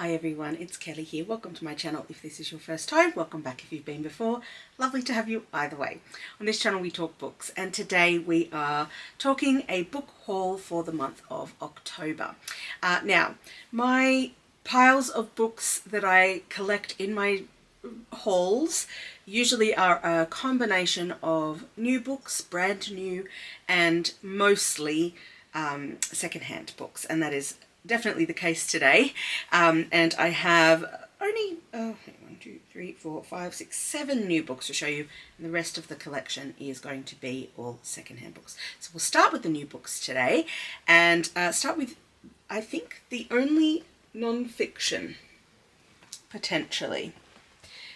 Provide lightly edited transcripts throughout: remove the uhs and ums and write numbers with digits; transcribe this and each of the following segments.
Hi everyone, it's Kelly here. Welcome to my channel if this is your first time. Welcome back if you've been before. Lovely to have you either way. On this channel we talk books, and today we are talking a book haul for the month of October. Now, my piles of books that I collect in my hauls usually are a combination of new books, brand new, and mostly secondhand books, and that is definitely the case today. And I have only 1, 2, 3, 4, 5, 6, 7 new books to show you, and the rest of the collection is going to be all secondhand books. So we'll start with the new books today, and start with, I think, the only non-fiction potentially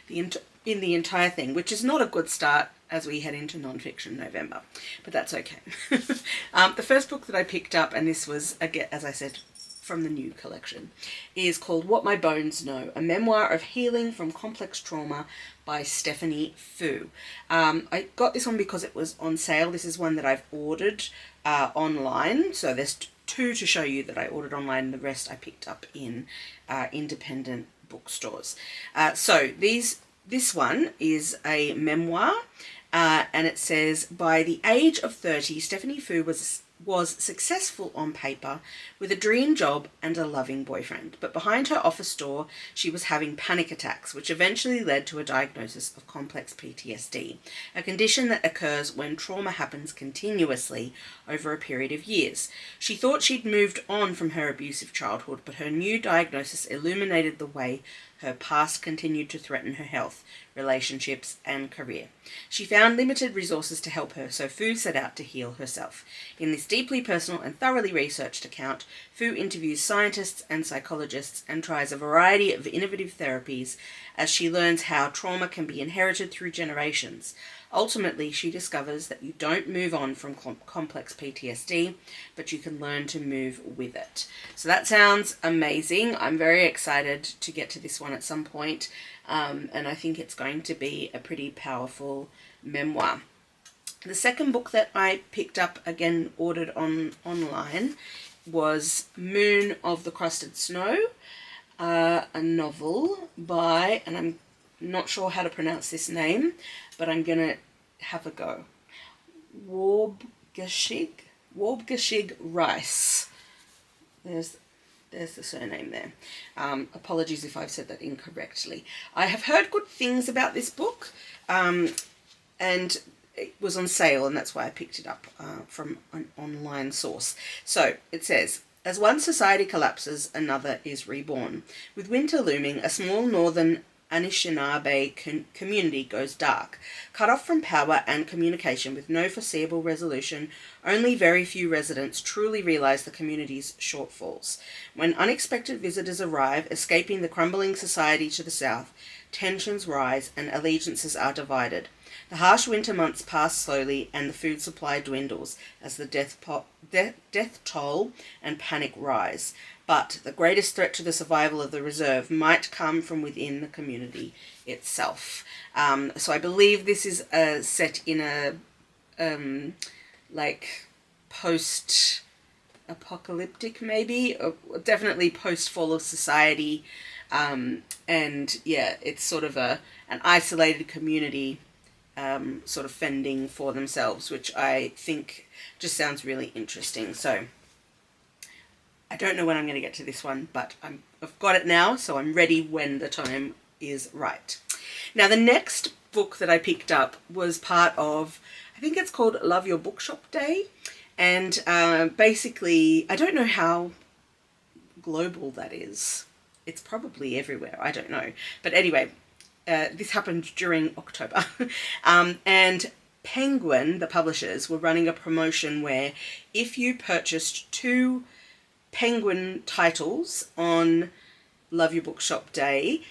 in the entire thing, which is not a good start as we head into non-fiction November, but that's okay. The first book that I picked up, and this was, again, as I said, from the new collection, is called What My Bones Know, a memoir of healing from complex trauma by Stephanie Fu. I got this one because it was on sale. This is one that I've ordered online, so there's 2 to show you that I ordered online, the rest I picked up in independent bookstores. So this one is a memoir, and it says, by the age of 30, Stephanie Fu was successful on paper with a dream job and a loving boyfriend, but behind her office door she was having panic attacks, which eventually led to a diagnosis of complex PTSD, a condition that occurs when trauma happens continuously over a period of years. She thought she'd moved on from her abusive childhood, but her new diagnosis illuminated the way her past continued to threaten her health, relationships, and career. She found limited resources to help her, so Fu set out to heal herself. In this deeply personal and thoroughly researched account, Fu interviews scientists and psychologists and tries a variety of innovative therapies as she learns how trauma can be inherited through generations. Ultimately, she discovers that you don't move on from complex PTSD, but you can learn to move with it. So that sounds amazing. I'm very excited to get to this one at some point, and I think it's going to be a pretty powerful memoir. The second book that I picked up, again ordered online, was Moon of the Crusted Snow, a novel by, and I'm not sure how to pronounce this name, but I'm going to have a go. Waubgeshig Rice. There's the surname there. Apologies if I've said that incorrectly. I have heard good things about this book, and it was on sale, and that's why I picked it up from an online source. So it says, as one society collapses, another is reborn. With winter looming, a small northern Anishinaabe community goes dark. Cut off from power and communication with no foreseeable resolution, only very few residents truly realize the community's shortfalls. When unexpected visitors arrive, escaping the crumbling society to the south, tensions rise and allegiances are divided. The harsh winter months pass slowly, and the food supply dwindles as the death toll and panic rise. But the greatest threat to the survival of the reserve might come from within the community itself. So I believe this is set in a like post-apocalyptic, maybe, or definitely post-fall of society. And yeah, it's sort of an isolated community, sort of fending for themselves, which I think just sounds really interesting. So I don't know when I'm going to get to this one, but I've got it now, so I'm ready when the time is right. Now, the next book that I picked up was part of, I think it's called Love Your Bookshop Day, and basically, I don't know how global that is. It's probably everywhere, I don't know. But anyway, this happened during October, and Penguin, the publishers, were running a promotion where if you purchased 2 Penguin titles on Love Your Bookshop Day,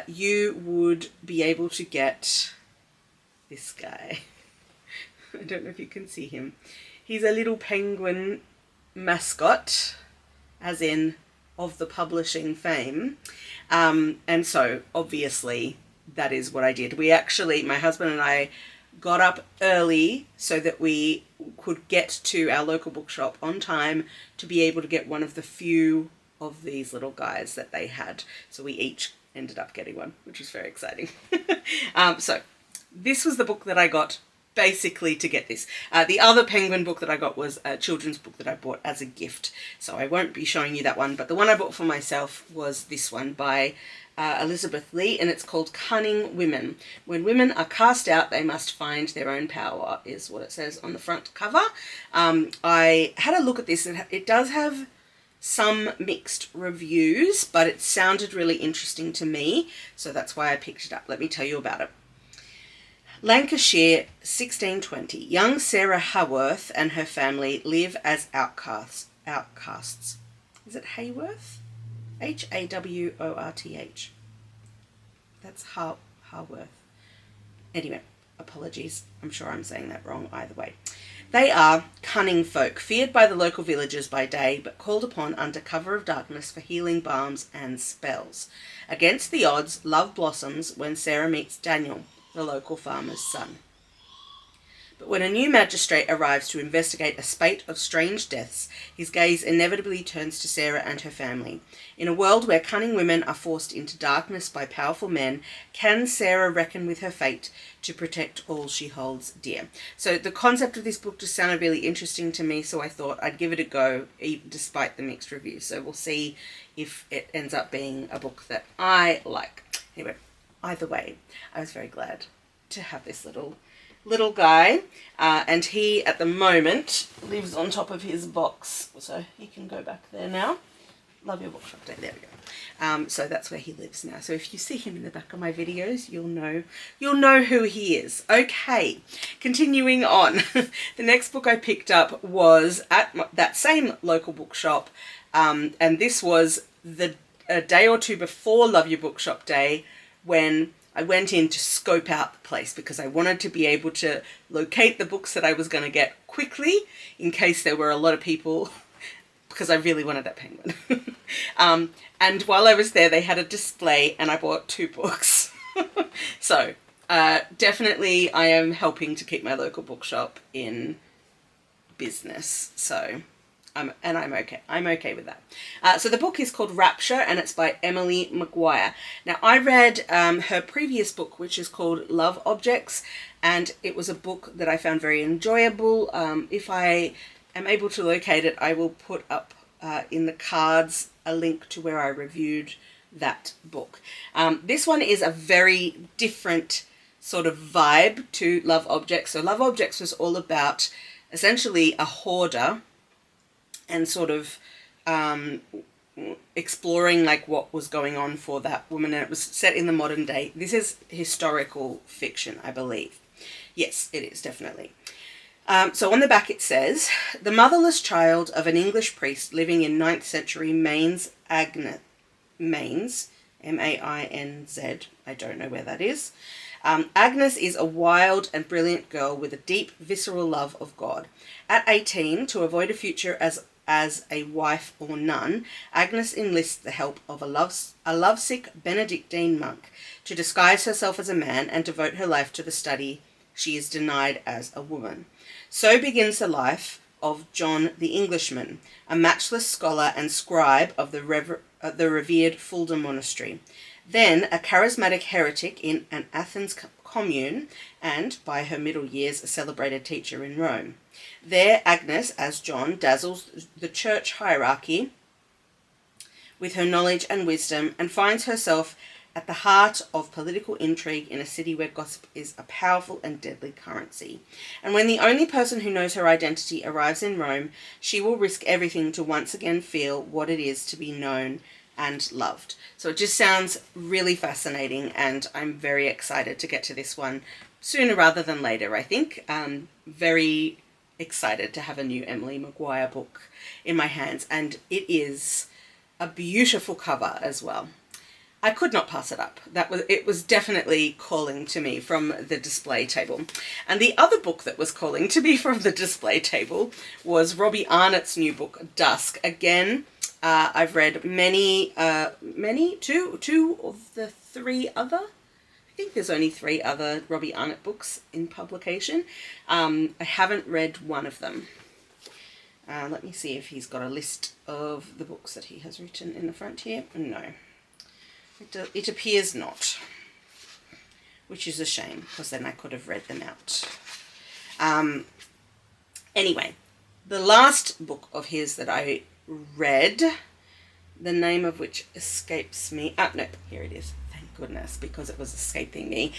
you would be able to get this guy. I don't know if you can see him. He's a little penguin mascot, as in of the publishing fame. And so obviously that is what I did. We actually, my husband and I, got up early so that we could get to our local bookshop on time to be able to get one of the few of these little guys that they had. So we each ended up getting one, which was very exciting. So this was the book that I got basically to get this. The other Penguin book that I got was a children's book that I bought as a gift. So I won't be showing you that one, but the one I bought for myself was this one by Elizabeth Lee, and it's called Cunning Women. When women are cast out, they must find their own power, is what it says on the front cover. I had a look at this, and it does have some mixed reviews, but it sounded really interesting to me, so that's why I picked it up. Let me tell you about it. Lancashire, 1620. Young Sarah Haworth and her family live as outcasts. Is it Hayworth? Haworth. That's Haworth. Anyway, apologies. I'm sure I'm saying that wrong either way. They are cunning folk, feared by the local villagers by day, but called upon under cover of darkness for healing balms and spells. Against the odds, love blossoms when Sarah meets Daniel, the local farmer's son. But when a new magistrate arrives to investigate a spate of strange deaths, his gaze inevitably turns to Sarah and her family. In a world where cunning women are forced into darkness by powerful men, can Sarah reckon with her fate to protect all she holds dear? So the concept of this book just sounded really interesting to me, so I thought I'd give it a go, despite the mixed reviews. So we'll see if it ends up being a book that I like. Anyway, either way, I was very glad to have this little guy, and he at the moment lives on top of his box, so he can go back there now. Love your bookshop day. There we go. So that's where he lives now. So if you see him in the back of my videos, you'll know who he is. Okay, continuing on. The next book I picked up was at that same local bookshop, and this was a day or two before Love Your Bookshop Day, when I went in to scope out the place because I wanted to be able to locate the books that I was going to get quickly in case there were a lot of people, because I really wanted that Penguin. And while I was there, they had a display and I bought 2 books. So definitely I am helping to keep my local bookshop in business. So I'm okay. I'm okay with that. So the book is called Rapture, and it's by Emily Maguire. Now, I read her previous book, which is called Love Objects, and it was a book that I found very enjoyable. If I am able to locate it, I will put up in the cards a link to where I reviewed that book. This one is a very different sort of vibe to Love Objects. So Love Objects was all about essentially a hoarder and sort of exploring like what was going on for that woman, and it was set in the modern day. This is historical fiction, I believe. Yes, it is, definitely. So on the back it says, the motherless child of an English priest living in 9th century Mainz, M-A-I-N-Z, I don't know where that is. Agnes is a wild and brilliant girl with a deep, visceral love of God. At 18, to avoid a future as a wife or nun, Agnes enlists the help of a lovesick Benedictine monk to disguise herself as a man and devote her life to the study she is denied as a woman. So begins the life of John the Englishman, a matchless scholar and scribe of the revered Fulda Monastery. Then a charismatic heretic in an Athens commune, and, by her middle years, a celebrated teacher in Rome. There, Agnes, as John, dazzles the church hierarchy with her knowledge and wisdom, and finds herself at the heart of political intrigue in a city where gossip is a powerful and deadly currency. And when the only person who knows her identity arrives in Rome, she will risk everything to once again feel what it is to be known and loved. So it just sounds really fascinating, and I'm very excited to get to this one sooner rather than later, I think. Very excited to have a new Emily Maguire book in my hands, and it is a beautiful cover as well. I could not pass it up. It was definitely calling to me from the display table. And the other book that was calling to me from the display table was Robbie Arnott's new book, Dusk. Again, I've read two of the 3 other, I think there's only 3 other Robbie Arnott books in publication. I haven't read one of them. Let me see if he's got a list of the books that he has written in the front here. No, it appears not, which is a shame, because then I could have read them out. Anyway, the last book of his that I read, the name of which escapes me. No, here it is. Thank goodness, because it was escaping me.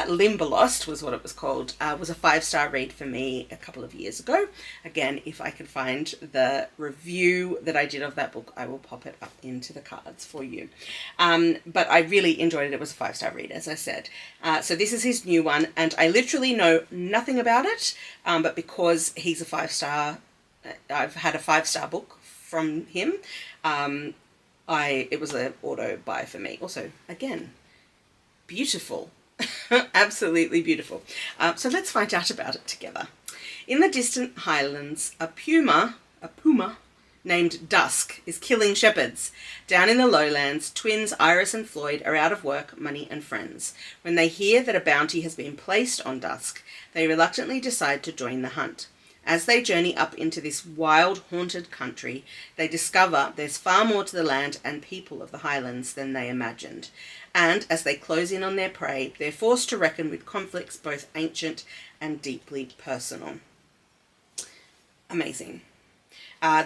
Limberlost was what it was called. Was a 5-star read for me a couple of years ago. Again, if I can find the review that I did of that book, I will pop it up into the cards for you. But I really enjoyed it. It was a 5-star read, as I said. So this is his new one, and I literally know nothing about it, but because he's a 5-star, I've had a 5-star book from him. It was an auto buy for me. Also, again, beautiful. Absolutely beautiful. So let's find out about it together. In the distant highlands, a puma named Dusk is killing shepherds. Down in the lowlands, twins Iris and Floyd are out of work, money and friends. When they hear that a bounty has been placed on Dusk, they reluctantly decide to join the hunt. As they journey up into this wild, haunted country, they discover there's far more to the land and people of the Highlands than they imagined. And as they close in on their prey, they're forced to reckon with conflicts both ancient and deeply personal. Amazing.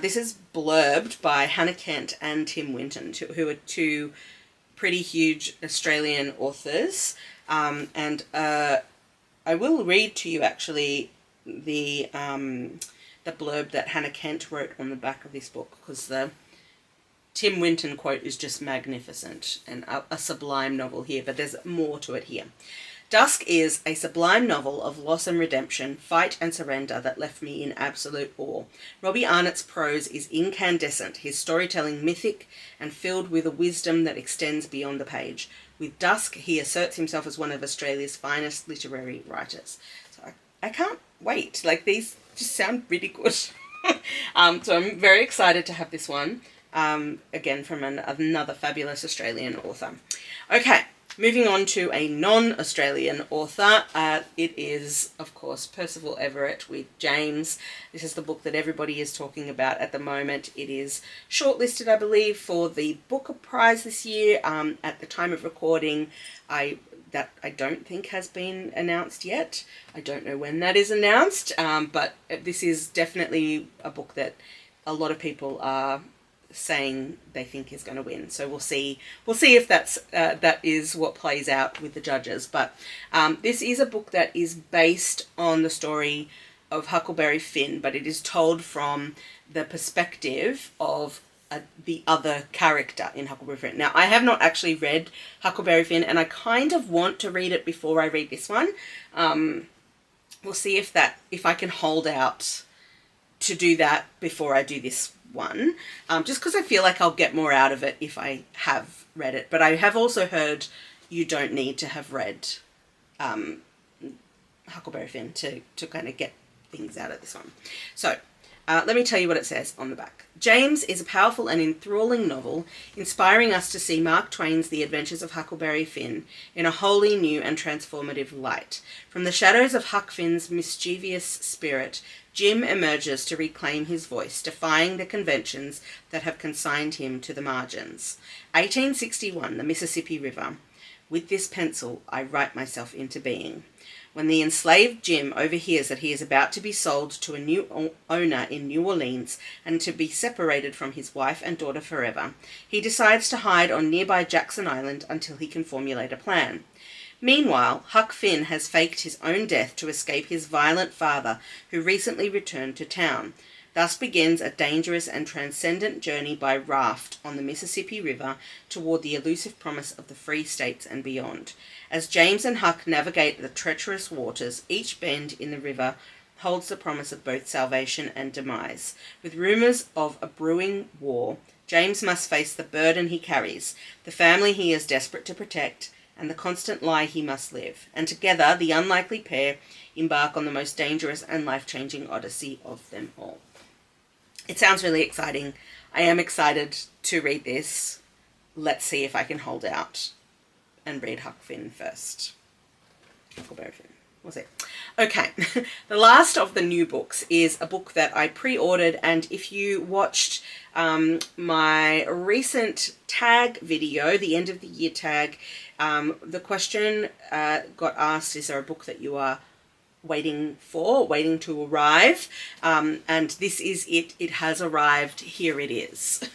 This is blurbed by Hannah Kent and Tim Winton, who are two pretty huge Australian authors. And I will read to you, actually, the blurb that Hannah Kent wrote on the back of this book, because the Tim Winton quote is just magnificent and a sublime novel here, but there's more to it here. Dusk is a sublime novel of loss and redemption, fight and surrender that left me in absolute awe. Robbie Arnott's prose is incandescent, his storytelling mythic and filled with a wisdom that extends beyond the page. With Dusk, he asserts himself as one of Australia's finest literary writers. So I can't wait. Like, these just sound really good. So I'm very excited to have this one, again, from another fabulous Australian author. Okay, moving on to a non-Australian author. It is, of course, Percival Everett with James. This is the book that everybody is talking about at the moment. It is shortlisted, I believe, for the Booker Prize this year. At the time of recording, that I don't think has been announced yet. I don't know when that is announced, but this is definitely a book that a lot of people are saying they think is going to win. So we'll see if that is what plays out with the judges. But this is a book that is based on the story of Huckleberry Finn, but it is told from the perspective of the other character in Huckleberry Finn. Now, I have not actually read Huckleberry Finn, and I kind of want to read it before I read this one. We'll see if I can hold out to do that before I do this one, just because I feel like I'll get more out of it if I have read it. But I have also heard you don't need to have read Huckleberry Finn to kind of get things out of this one. So let me tell you what it says on the back. James is a powerful and enthralling novel, inspiring us to see Mark Twain's The Adventures of Huckleberry Finn in a wholly new and transformative light. From the shadows of Huck Finn's mischievous spirit, Jim emerges to reclaim his voice, defying the conventions that have consigned him to the margins. 1861, the Mississippi River. With this pencil, I write myself into being. When the enslaved Jim overhears that he is about to be sold to a new owner in New Orleans and to be separated from his wife and daughter forever, he decides to hide on nearby Jackson Island until he can formulate a plan. Meanwhile, Huck Finn has faked his own death to escape his violent father, who recently returned to town. Thus begins a dangerous and transcendent journey by raft on the Mississippi River toward the elusive promise of the Free States and beyond. As James and Huck navigate the treacherous waters, each bend in the river holds the promise of both salvation and demise. With rumours of a brewing war, James must face the burden he carries, the family he is desperate to protect, and the constant lie he must live. And together, the unlikely pair embark on the most dangerous and life-changing odyssey of them all. It sounds really exciting. I am excited to read this. Let's see if I can hold out and read Huck Finn first. Huckleberry Finn. was it? Okay, the last of the new books is a book that I pre-ordered, and if you watched my recent tag video, the end of the year tag, the question got asked, is there a book that you are waiting to arrive, and this is it. It has arrived. Here it is.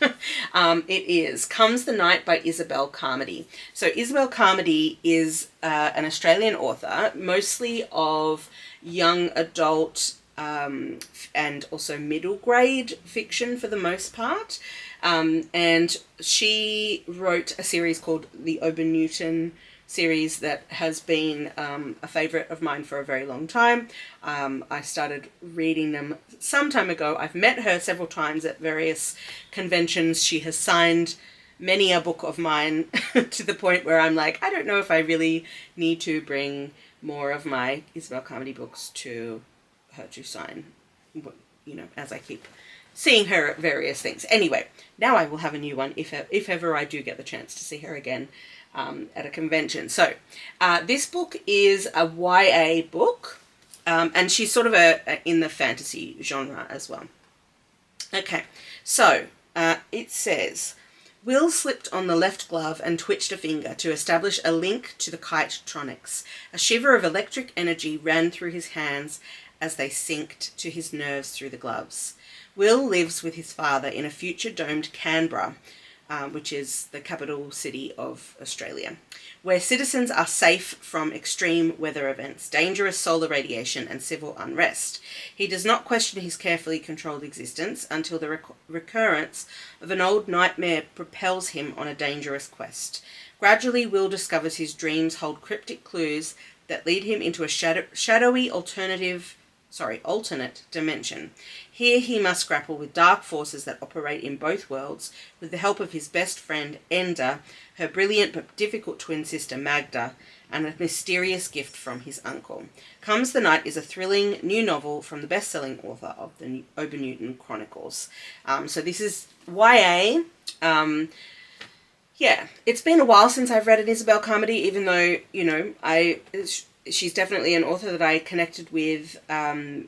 It is Comes the Night by Isobelle Carmody. So Isobelle Carmody is an Australian author, mostly of young adult and also middle grade fiction for the most part, and she wrote a series called the Ober-Newton series that has been a favourite of mine for a very long time. I started reading them some time ago. I've met her several times at various conventions. She has signed many a book of mine to the point where I'm like, I don't know if I really need to bring more of my Isobelle Carmody books to her to sign, you know, as I keep seeing her at various things. Anyway, now I will have a new one if ever I do get the chance to see her again at a convention. So this book is a YA book, and she's sort of in the fantasy genre as well. Okay, so it says, Will slipped on the left glove and twitched a finger to establish a link to the kite-tronics. A shiver of electric energy ran through his hands as they synced to his nerves through the gloves. Will lives with his father in a future domed Canberra, which is the capital city of Australia, where citizens are safe from extreme weather events, dangerous solar radiation and civil unrest. He does not question his carefully controlled existence until the recurrence of an old nightmare propels him on a dangerous quest. Gradually, Will discovers his dreams hold cryptic clues that lead him into a shadowy alternate dimension. Here he must grapple with dark forces that operate in both worlds, with the help of his best friend Enda, her brilliant but difficult twin sister Magda, and a mysterious gift from his uncle. Comes the Night is a thrilling new novel from the best-selling author of the Ober-Newton Chronicles. So this is YA. Yeah, it's been a while since I've read an Isobelle Carmody, even though, you know, she's definitely an author that I connected with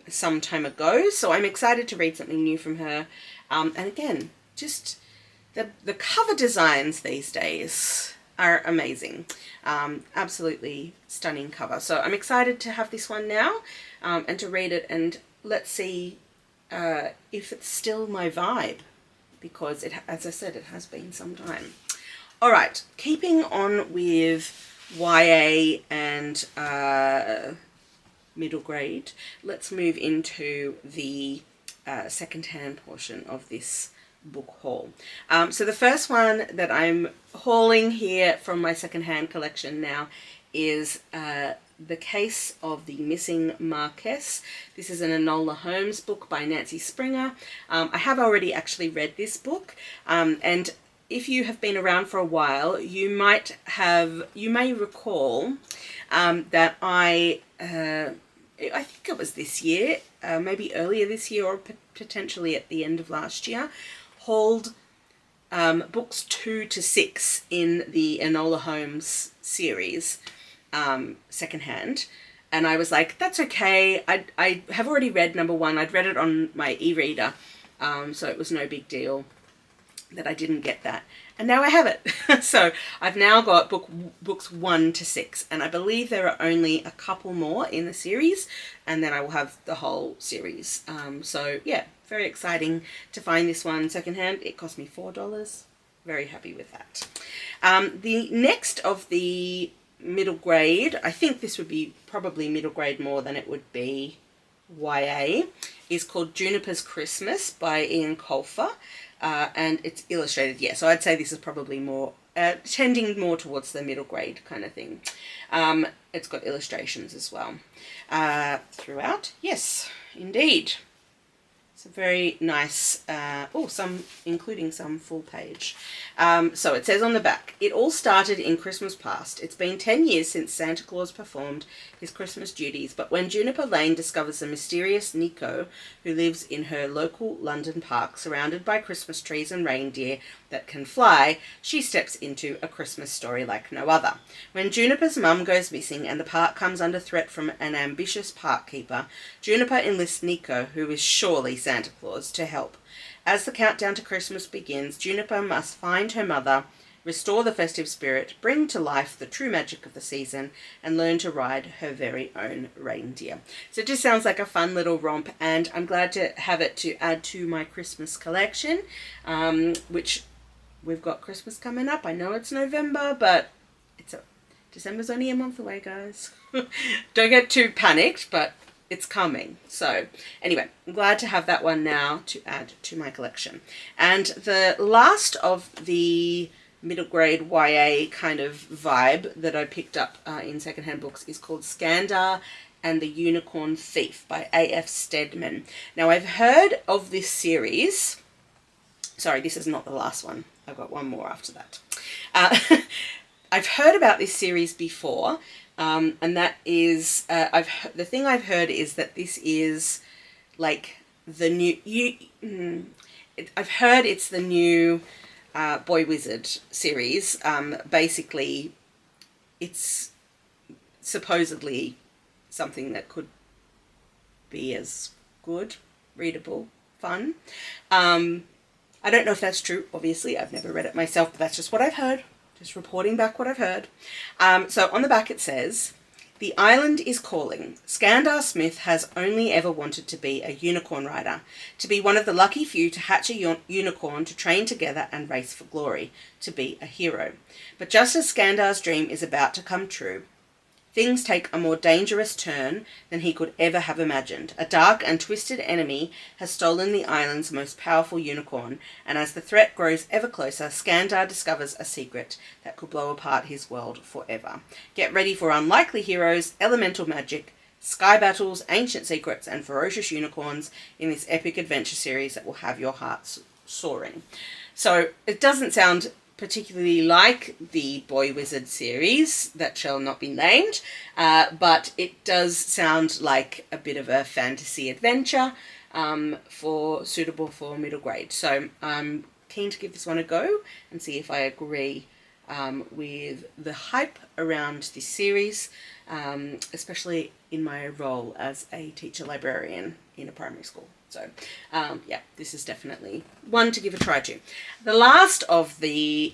some time ago, so I'm excited to read something new from her. And again, just the cover designs these days are amazing. Absolutely stunning cover. So I'm excited to have this one now and to read it, and let's see if it's still my vibe, because it, as I said, it has been some time. All right, keeping on with YA and middle grade, let's move into the second-hand portion of this book haul. So the first one that I'm hauling here from my second-hand collection now is The Case of the Missing Marquess. This is an Enola Holmes book by Nancy Springer. I have already actually read this book, and if you have been around for a while, you may recall that I think it was this year, maybe earlier this year, or potentially at the end of last year, hauled books 2 to 6 in the Enola Holmes series, secondhand. And I was like, that's okay. I have already read number 1. I'd read it on my e-reader, so it was no big deal that I didn't get that, and now I have it. So I've now got books 1 to 6, and I believe there are only a couple more in the series, and then I will have the whole series. So yeah, very exciting to find this one secondhand. It cost me $4. Very happy with that. The next of the middle grade, I think this would be probably middle grade more than it would be YA, is called Juniper's Christmas by Ian Colfer. And it's illustrated, yeah, so I'd say this is probably more, tending more towards the middle grade kind of thing. It's got illustrations as well throughout. Yes, indeed. It's a very nice, including some full page. So it says on the back, it all started in Christmas past. It's been 10 years since Santa Claus performed his Christmas duties, but when Juniper Lane discovers the mysterious Nico, who lives in her local London park, surrounded by Christmas trees and reindeer that can fly, she steps into a Christmas story like no other. When Juniper's mum goes missing and the park comes under threat from an ambitious park keeper, Juniper enlists Nico, who is surely Santa Claus, to help. As the countdown to Christmas begins, Juniper must find her mother, restore the festive spirit, bring to life the true magic of the season, and learn to ride her very own reindeer. So it just sounds like a fun little romp, and I'm glad to have it to add to my Christmas collection, which we've got Christmas coming up. I know it's November, but December's only a month away, guys. Don't get too panicked, but it's coming. So anyway, I'm glad to have that one now to add to my collection. And the last of the middle grade YA kind of vibe that I picked up in secondhand books is called Skandar and the Unicorn Thief by A.F. Steadman. Now, I've heard of this series. Sorry, this is not the last one. I've got one more after that. I've heard about this series before, and that is, the thing I've heard is that this is like the new, I've heard it's the new Boy Wizard series. Basically, it's supposedly something that could be as good, readable, fun. I don't know if that's true, obviously. I've never read it myself, but that's just what I've heard. Just reporting back what I've heard. So on the back it says, "The island is calling. Skandar Smith has only ever wanted to be a unicorn rider, to be one of the lucky few to hatch a unicorn, to train together and race for glory, to be a hero. But just as Skandar's dream is about to come true, things take a more dangerous turn than he could ever have imagined. A dark and twisted enemy has stolen the island's most powerful unicorn, and as the threat grows ever closer, Skandar discovers a secret that could blow apart his world forever. Get ready for unlikely heroes, elemental magic, sky battles, ancient secrets, and ferocious unicorns in this epic adventure series that will have your hearts soaring." So it doesn't sound particularly like the Boy Wizard series that shall not be named, but it does sound like a bit of a fantasy adventure suitable for middle grade. So I'm keen to give this one a go and see if I agree with the hype around this series, especially in my role as a teacher librarian in a primary school. So, yeah, this is definitely one to give a try to. The last of the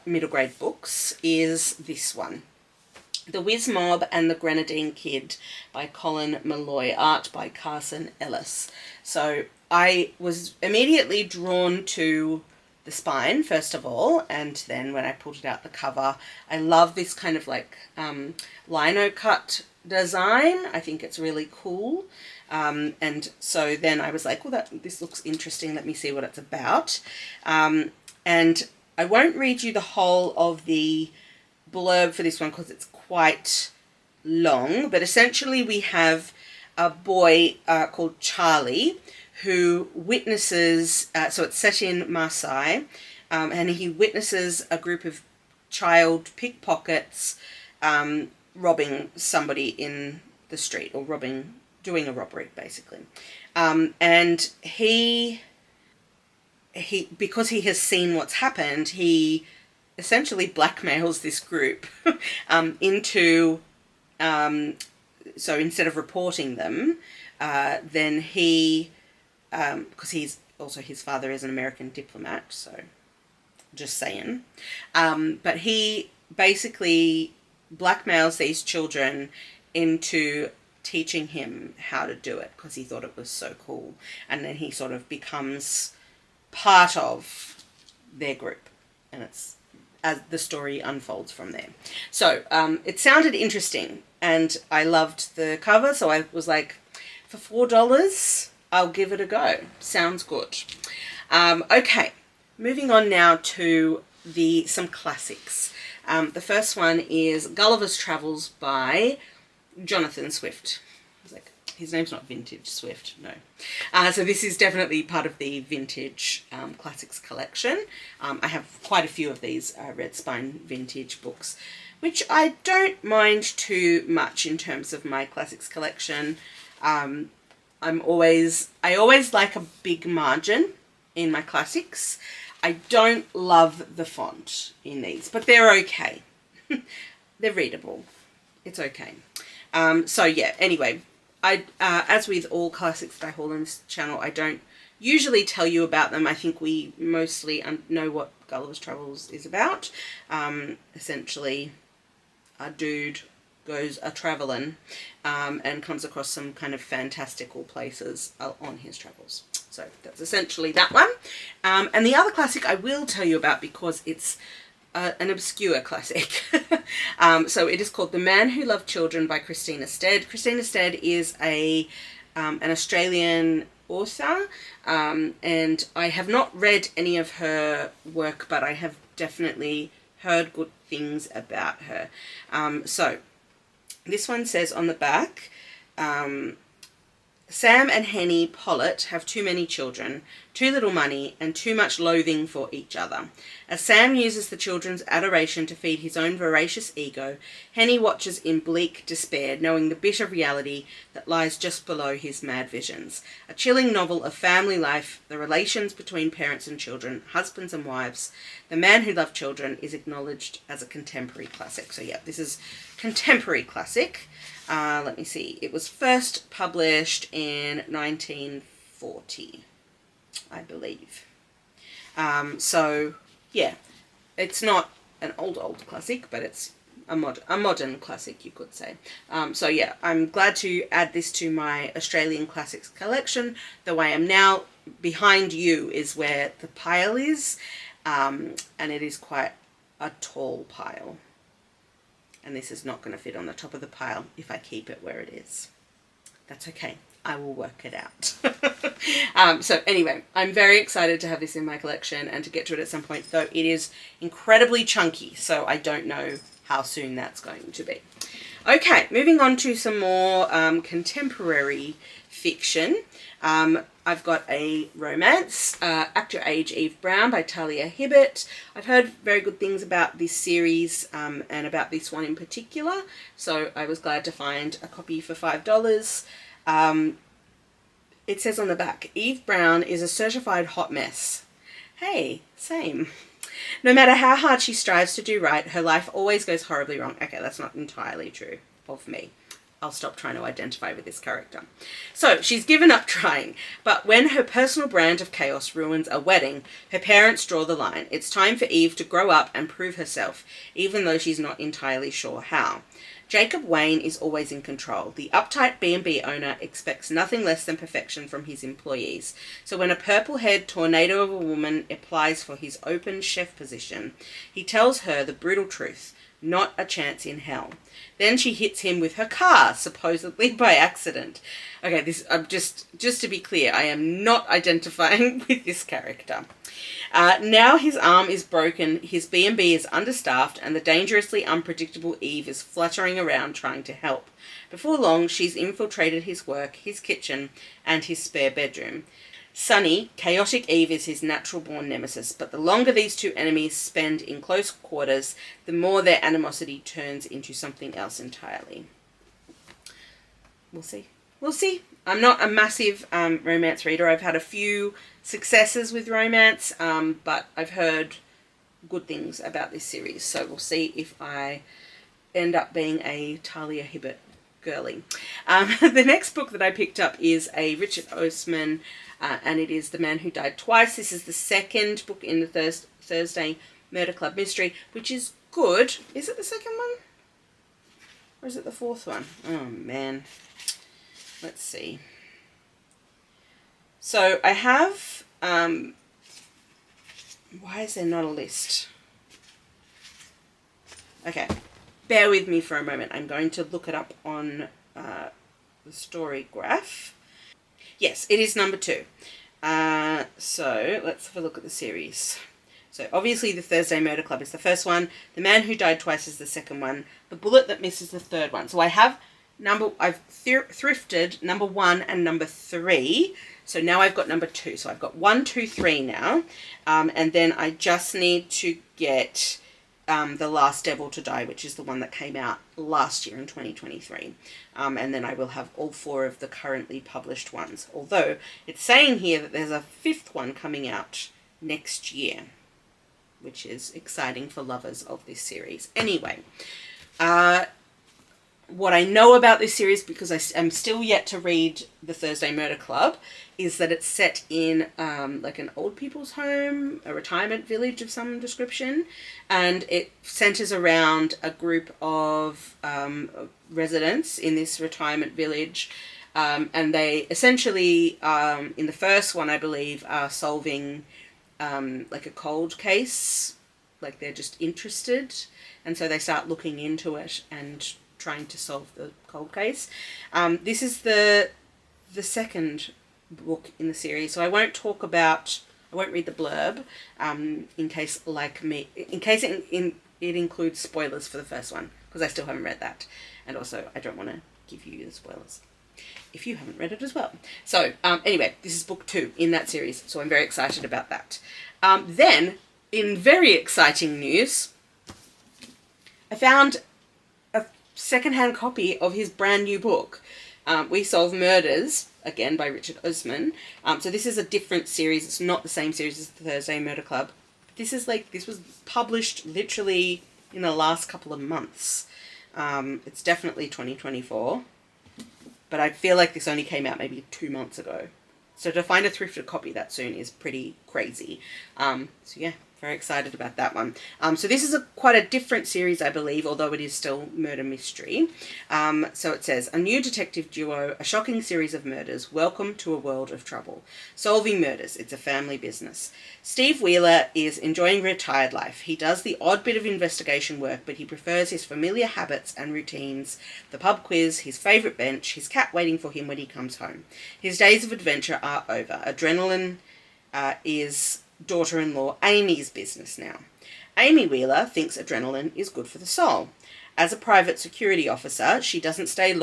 middle grade books is this one, The Whiz Mob and the Grenadine Kid by Colin Meloy, art by Carson Ellis. So I was immediately drawn to the spine, first of all, and then when I pulled it out the cover, I love this kind of like lino cut design. I think it's really cool. And so then I was like, well, this looks interesting. Let me see what it's about. And I won't read you the whole of the blurb for this one because it's quite long. But essentially we have a boy called Charlie who witnesses, so it's set in Marseille, and he witnesses a group of child pickpockets robbing somebody in the street, or doing a robbery, basically. And he, because he has seen what's happened, he essentially blackmails this group into, so instead of reporting them, then he, because his father is an American diplomat, so just saying, but he basically blackmails these children into teaching him how to do it because he thought it was so cool, and then he sort of becomes part of their group, and it's as the story unfolds from there. So it sounded interesting, and I loved the cover, so I was like, for $4 I'll give it a go. Sounds good. Okay, moving on now to some classics. The first one is Gulliver's Travels by Jonathan Swift. I was like, his name's not Vintage Swift, no. So this is definitely part of the Vintage Classics collection. I have quite a few of these Red Spine Vintage books, which I don't mind too much in terms of my Classics collection. I always like a big margin in my Classics. I don't love the font in these, but they're okay. They're readable. It's okay. So yeah, anyway, as with all classics that I haul on this channel, I don't usually tell you about them. I think we mostly know what Gulliver's Travels is about. Essentially, a dude goes a-travelling and comes across some kind of fantastical places on his travels. So that's essentially that one. And the other classic I will tell you about because it's an obscure classic. So it is called The Man Who Loved Children by Christina Stead. Christina Stead is an Australian author, and I have not read any of her work, but I have definitely heard good things about her. So this one says on the back, Sam and Henny Pollitt have too many children, too little money, and too much loathing for each other. As Sam uses the children's adoration to feed his own voracious ego, Henny watches in bleak despair, knowing the bitter reality that lies just below his mad visions. A chilling novel of family life, the relations between parents and children, husbands and wives. The Man Who Loved Children is acknowledged as a contemporary classic. So yeah, this is contemporary classic. Let me see. It was first published in 1940, I believe. So, yeah, it's not an old classic, but it's a modern classic, you could say. So, yeah, I'm glad to add this to my Australian Classics collection. The way I am now, behind you is where the pile is, and it is quite a tall pile. And this is not going to fit on the top of the pile if I keep it where it is. That's okay. I will work it out. So anyway, I'm very excited to have this in my collection and to get to it at some point, though it is incredibly chunky, so I don't know how soon that's going to be. Okay, moving on to some more contemporary fiction. I've got a romance, Act Your Age, Eve Brown by Talia Hibbert. I've heard very good things about this series and about this one in particular, so I was glad to find a copy for $5. It says on the back, Eve Brown is a certified hot mess. Hey, same. No matter how hard she strives to do right, her life always goes horribly wrong. Okay, that's not entirely true of me. I'll stop trying to identify with this character. So, she's given up trying, but when her personal brand of chaos ruins a wedding, her parents draw the line. It's time for Eve to grow up and prove herself, even though she's not entirely sure how. Jacob Wayne is always in control. The uptight B&B owner expects nothing less than perfection from his employees. So when a purple-haired tornado of a woman applies for his open chef position, he tells her the brutal truth. Not a chance in hell. Then she hits him with her car, supposedly by accident. Okay, this just to be clear, I am not identifying with this character. Now his arm is broken, his B&B is understaffed, and the dangerously unpredictable Eve is fluttering around trying to help. Before long, she's infiltrated his work, his kitchen, and his spare bedroom. Sunny, chaotic Eve is his natural-born nemesis, but the longer these two enemies spend in close quarters, the more their animosity turns into something else entirely. We'll see. We'll see. I'm not a massive romance reader. I've had a few successes with romance, but I've heard good things about this series, so we'll see if I end up being a Talia Hibbert girly. The next book that I picked up is a Richard Osman, and it is The Man Who Died Twice. This is the second book in the Thursday Murder Club mystery, which is good. Is it the second one? Or is it the fourth one? Oh, man. Let's see. So I have... why is there not a list? Okay. Bear with me for a moment. I'm going to look it up on the story graph. Yes, it is number 2. So let's have a look at the series. So obviously the Thursday Murder Club is the first one. The Man Who Died Twice is the second one. The Bullet That Misses the third one. So I have I've thrifted number 1 and number 3. So now I've got number 2. So I've got 1, 2, 3 now. And then I just need to get The Last Devil to Die, which is the one that came out last year in 2023. And then I will have all 4 of the currently published ones. Although it's saying here that there's a 5th one coming out next year, which is exciting for lovers of this series. Anyway, what I know about this series, because I am still yet to read The Thursday Murder Club, is that it's set in like an old people's home, a retirement village of some description, and it centers around a group of residents in this retirement village, and they essentially, in the first one, I believe, are solving like a cold case, like they're just interested, and so they start looking into it and trying to solve the cold case. This is the second book in the series, so I won't read the blurb, in case it includes spoilers for the first one, because I still haven't read that, and also I don't want to give you the spoilers if you haven't read it as well. So anyway, this is book 2 in that series, so I'm very excited about that. Then, in very exciting news, I found a secondhand copy of his brand new book, We Solve Murders, again by Richard Osman. So this is a different series. It's not the same series as the Thursday Murder Club. This was published literally in the last couple of months. It's definitely 2024, but I feel like this only came out maybe 2 months ago. So to find a thrifted copy that soon is pretty crazy. So yeah, very excited about that one. So this is quite a different series, I believe, although it is still murder mystery. So it says, a new detective duo, a shocking series of murders. Welcome to a world of trouble. Solving murders. It's a family business. Steve Wheeler is enjoying retired life. He does the odd bit of investigation work, but he prefers his familiar habits and routines, the pub quiz, his favourite bench, his cat waiting for him when he comes home. His days of adventure are over. Adrenaline is daughter-in-law Amy's business now. Amy Wheeler thinks adrenaline is good for the soul. As a private security officer, she doesn't stay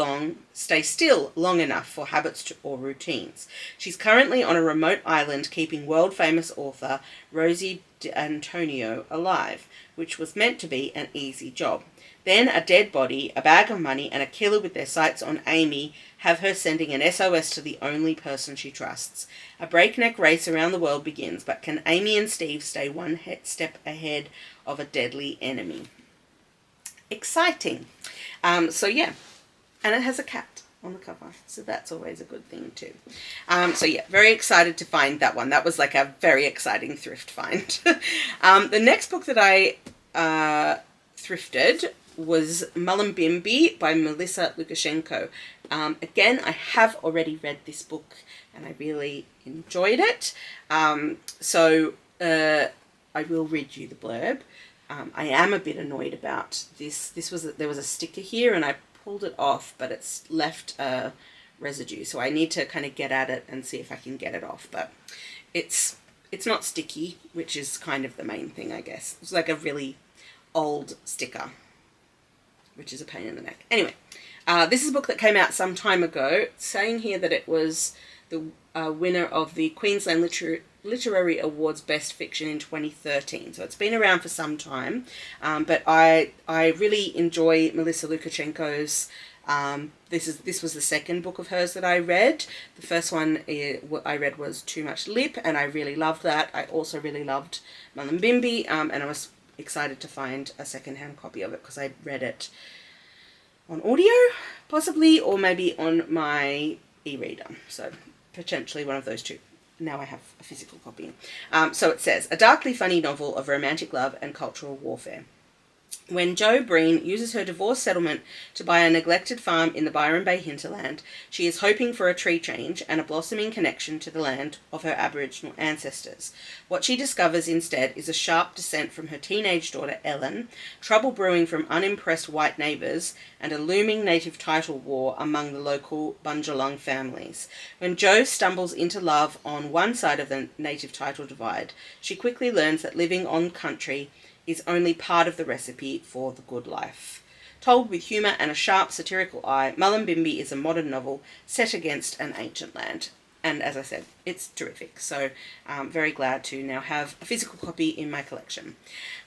still long enough for habits or routines. She's currently on a remote island keeping world-famous author Rosie D'Antonio alive, which was meant to be an easy job. Then a dead body, a bag of money, and a killer with their sights on Amy have her sending an SOS to the only person she trusts. A breakneck race around the world begins, but can Amy and Steve stay one step ahead of a deadly enemy? Exciting. So yeah, and it has a cat on the cover, so that's always a good thing too. So yeah, very excited to find that one. That was like a very exciting thrift find. The next book that I thrifted was Mullumbimby by Melissa Lukashenko. Again, I have already read this book and I really enjoyed it. So I will read you the blurb. I am a bit annoyed about this. There was a sticker here and I pulled it off, but it's left a residue. So I need to kind of get at it and see if I can get it off. But it's not sticky, which is kind of the main thing, I guess. It's like a really old sticker, which is a pain in the neck. Anyway, this is a book that came out some time ago. It's saying here that it was the winner of the Queensland Literary Awards Best Fiction in 2013. So it's been around for some time. But I really enjoy Melissa Lukashenko's. This was the second book of hers that I read. The first one I read was Too Much Lip, and I really loved that. I also really loved Mullumbimby, and I was excited to find a second-hand copy of it because I read it on audio, possibly, or maybe on my e-reader. So potentially one of those two. Now I have a physical copy. So it says, a darkly funny novel of romantic love and cultural warfare. When Jo Breen uses her divorce settlement to buy a neglected farm in the Byron Bay hinterland, she is hoping for a tree change and a blossoming connection to the land of her Aboriginal ancestors. What she discovers instead is a sharp descent from her teenage daughter Ellen, trouble brewing from unimpressed white neighbours, and a looming native title war among the local Bundjalung families. When Jo stumbles into love on one side of the native title divide, she quickly learns that living on country is only part of the recipe for the good life. Told with humour and a sharp satirical eye, Mullumbimby is a modern novel set against an ancient land. And as I said, it's terrific. So I'm very glad to now have a physical copy in my collection.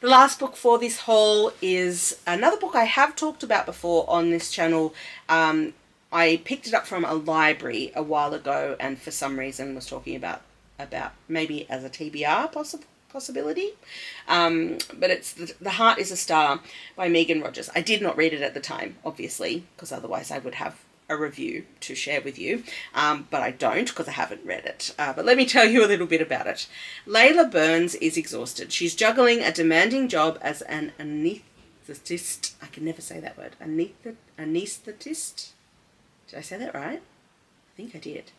The last book for this haul is another book I have talked about before on this channel. I picked it up from a library a while ago and for some reason was talking about maybe as a TBR possibility. But it's The Heart is a Star by Megan Rogers. I did not read it at the time, obviously, because otherwise I would have a review to share with you, but I don't because I haven't read it. But let me tell you a little bit about it. Layla Burns is exhausted. She's juggling a demanding job as an anaesthetist. I can never say that word. Anaesthetist? Did I say that right? I think I did.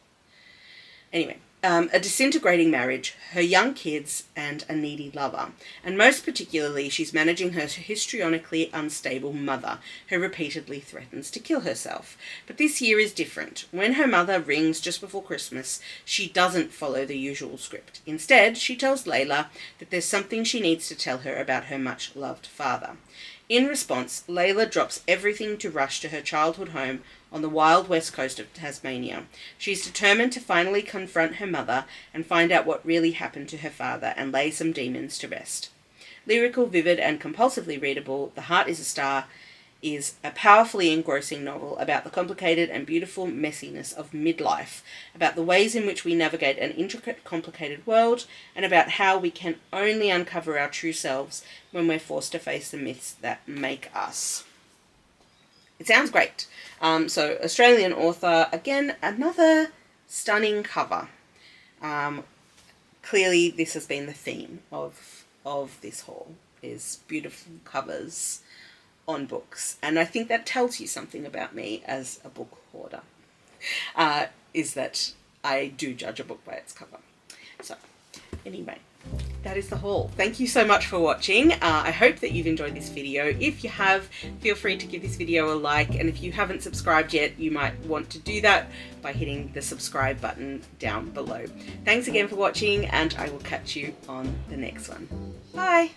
Anyway, a disintegrating marriage, her young kids, and a needy lover. And most particularly, she's managing her histrionically unstable mother, who repeatedly threatens to kill herself. But this year is different. When her mother rings just before Christmas, she doesn't follow the usual script. Instead, she tells Layla that there's something she needs to tell her about her much-loved father. In response, Layla drops everything to rush to her childhood home on the wild west coast of Tasmania. She's determined to finally confront her mother and find out what really happened to her father and lay some demons to rest. Lyrical, vivid, and compulsively readable, The Heart is a Star is a powerfully engrossing novel about the complicated and beautiful messiness of midlife, about the ways in which we navigate an intricate, complicated world, and about how we can only uncover our true selves when we're forced to face the myths that make us. It sounds great. So, Australian author, again, another stunning cover. Clearly, this has been the theme of this haul, is beautiful covers on books. And I think that tells you something about me as a book hoarder, is that I do judge a book by its cover. So, anyway, that is the haul. Thank you so much for watching. I hope that you've enjoyed this video. If you have, feel free to give this video a like, and if you haven't subscribed yet, you might want to do that by hitting the subscribe button down below. Thanks again for watching, and I will catch you on the next one. Bye!